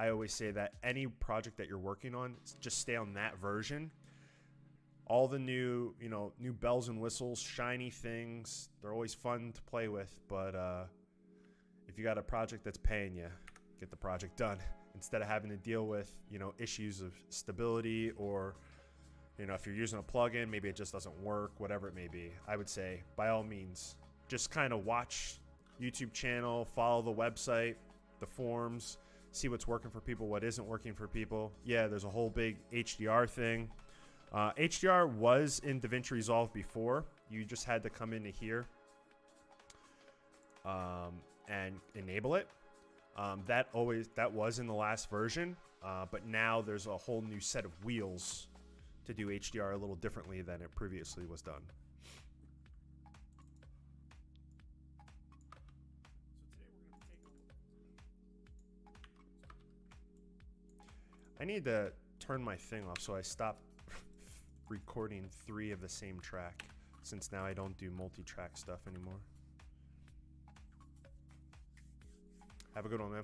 I always say that any project that you're working on, just stay on that version. All the new, new bells and whistles, shiny things, they're always fun to play with. But if you got a project that's paying you, get the project done instead of having to deal with, issues of stability or, if you're using a plugin, maybe it just doesn't work, whatever it may be. I would say, by all means, just kind of watch YouTube channel, follow the website, the forums, see what's working for people, what isn't working for people. Yeah, there's a whole big HDR thing. HDR was in DaVinci Resolve before. You just had to come into here and enable it. That was in the last version, but now there's a whole new set of wheels to do HDR a little differently than it previously was done. I need to turn my thing off so I stop recording 3 of the same track, since now I don't do multi-track stuff anymore. Have a good one, man.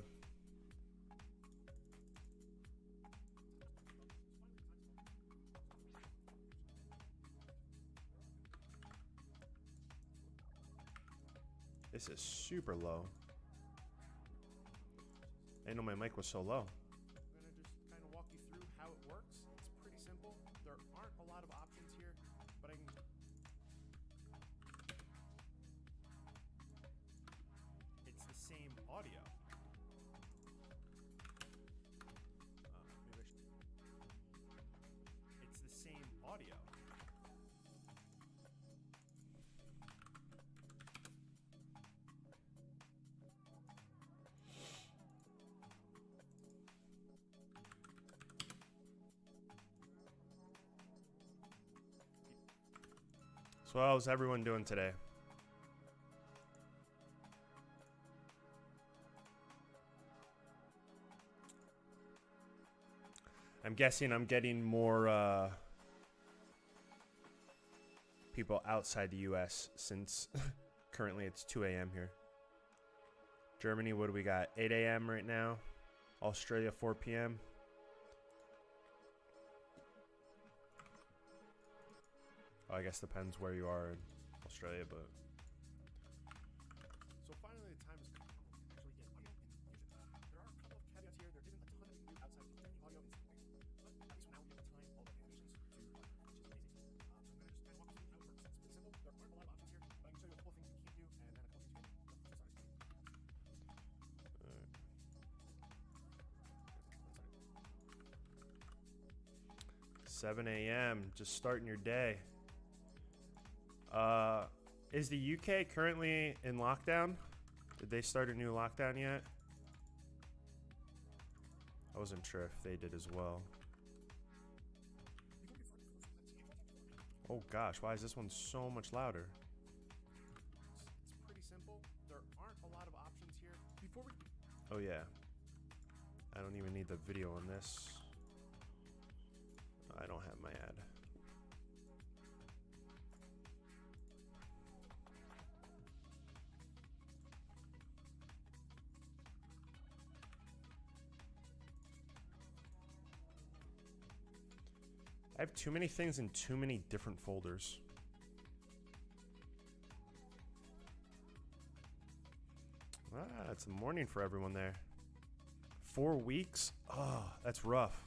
This is super low. I didn't know my mic was so low. So how's everyone doing today? I'm guessing I'm getting more people outside the US since currently it's 2 a.m. here. Germany, what do we got? 8 a.m. right now. Australia, 4 p.m. Oh, I guess depends where you are in Australia, but... So finally the time has come to actually get audio in Fusion. There are a couple of caveats here. There isn't a ton that we can do outside of turning the audio in some ways, but at least for now we have the time, all the animations to which is amazing. So I'm going to just kind of walk you through how it works. It's pretty simple. There aren't a lot of options here, but I can show you a couple of things you can't do, and then a couple of things you can do. 7 a.m. Just starting your day. Is the UK currently in lockdown? Did they start a new lockdown yet? I wasn't sure if they did as well. Oh gosh, why is this one so much louder? It's pretty simple. There aren't a lot of options here. Oh yeah. I don't even need the video on this. I don't have my ad. I have too many things in too many different folders. Ah, it's the morning for everyone there. 4 weeks? Oh, that's rough.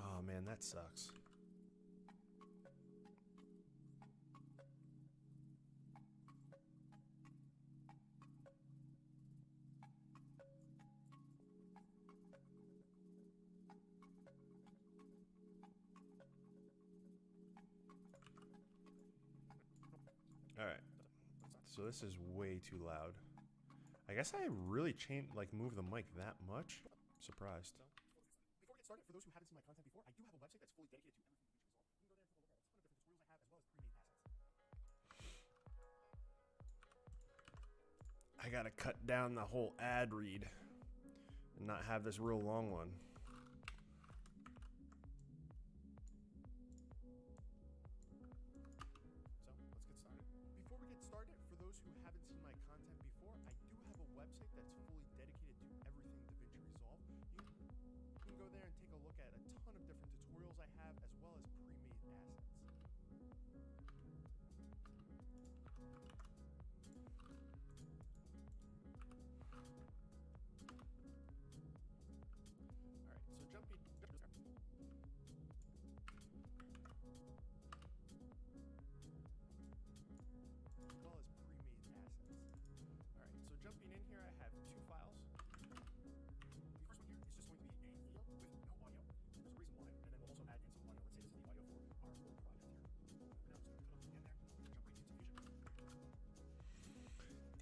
Oh man, that sucks. Alright, so this is way too loud. I guess I really moved the mic that much. Surprised. Before we get started, for those who haven't seen my content before, I do have a website that's fully dedicated to everything DaVinci Resolve. You can go there and take a look at it. It's a ton of different tutorials I have, as well as pre-made assets. I gotta cut down the whole ad read and not have this real long one.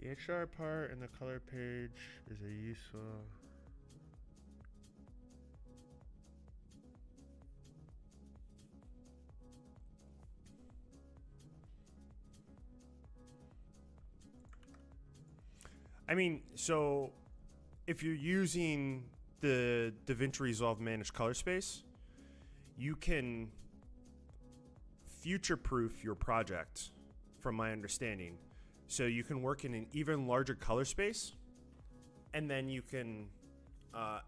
The HDR part and the color page is a useful. I mean, so if you're using the DaVinci Resolve Managed Color Space, you can future-proof your project, from my understanding. So you can work in an even larger color space, and then you can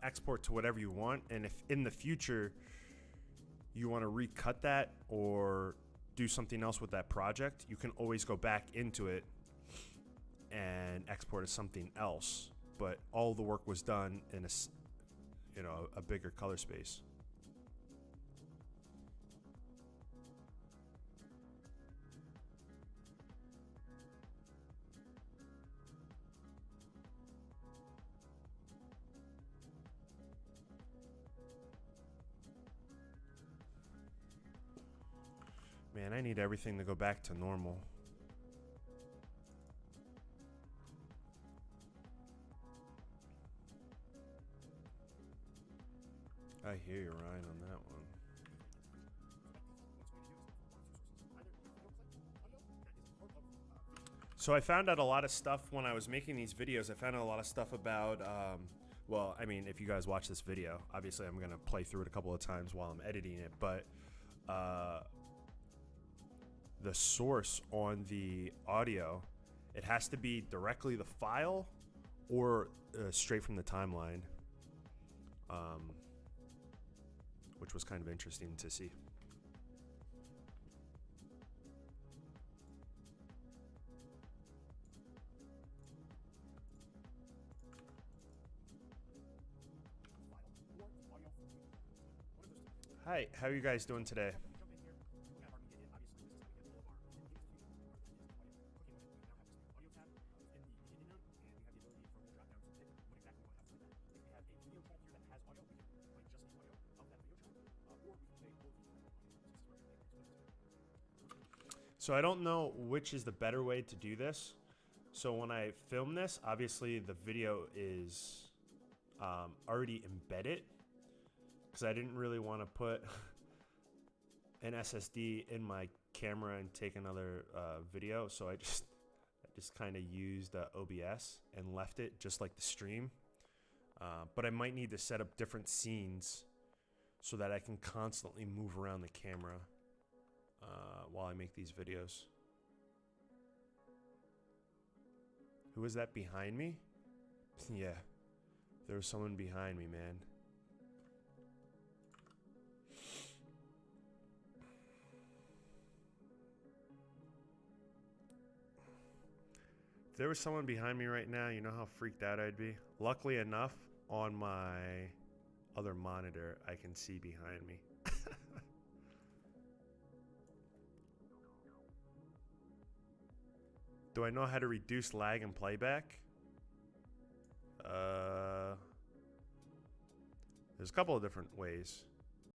export to whatever you want. And if in the future you want to recut that or do something else with that project, you can always go back into it and export as something else. But all the work was done in a bigger color space. Man, I need everything to go back to normal. I hear you, Ryan, on that one. So I found out a lot of stuff when I was making these videos. I found out a lot of stuff about, well, I mean, if you guys watch this video, obviously I'm going to play through it a couple of times while I'm editing it, but the source on the audio, it has to be directly the file or straight from the timeline, which was kind of interesting to see. Hi, how are you guys doing today? So I don't know which is the better way to do this. So when I film this, obviously the video is already embedded, because I didn't really want to put an SSD in my camera and take another video. So I just kind of used OBS and left it just like the stream. But I might need to set up different scenes so that I can constantly move around the camera while I make these videos. Who is that behind me? Yeah, there was someone behind me, man. If there was someone behind me right now, you know how freaked out I'd be? Luckily enough, on my other monitor, I can see behind me. Do I know how to reduce lag and playback? There's a couple of different ways.